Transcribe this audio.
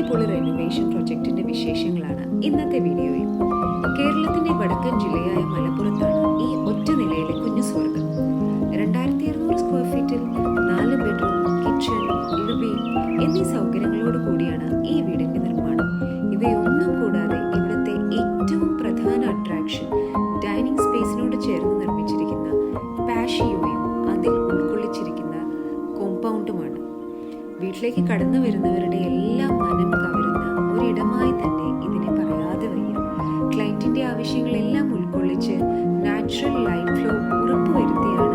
അടിപൊളി റെനോവേഷൻ പ്രൊജക്ടിന്റെ വിശേഷങ്ങളാണ് ഇന്നത്തെ വീഡിയോയിൽ. കേരളത്തിന്റെ വടക്കൻ ജില്ലയായ മലപ്പുറത്താണ് ഈ ഒറ്റ നിലയിലെ കുഞ്ഞു സ്വർഗം. 2200 സ്ക്വയർ ഫീറ്റിൽ 4 ബെഡ്റൂം, കിച്ചൺ, ഇടുബി എന്നീ സൗകര്യങ്ങളോട് കൂടിയാണ് ഈ വീടിന്റെ നിർമ്മാണം. ഇവയൊന്നും കൂടാതെ ഇവിടുത്തെ ഏറ്റവും പ്രധാന അട്രാക്ഷൻ ഡൈനിങ് സ്പേസിനോട് ചേർന്ന് നിർമ്മിച്ചിരിക്കുന്ന പാഷിയോയും അതിൽ ഉൾക്കൊള്ളിച്ചിരിക്കുന്ന കോമ്പൗണ്ടുമാണ്. വീട്ടിലേക്ക് കടന്നു വരുന്നവരുടെ എല്ലാം മനം കവരുന്ന ഒരിടമായി തന്നെ ഇതിനെ പറയാതെ വയ്യ. ക്ലയന്റിന്റെ ആവശ്യങ്ങളെല്ലാം ഉൾക്കൊള്ളിച്ച് നാച്ചുറൽ ലൈറ്റ് ഫ്ലോ ഉറപ്പുവരുത്തിയാണ്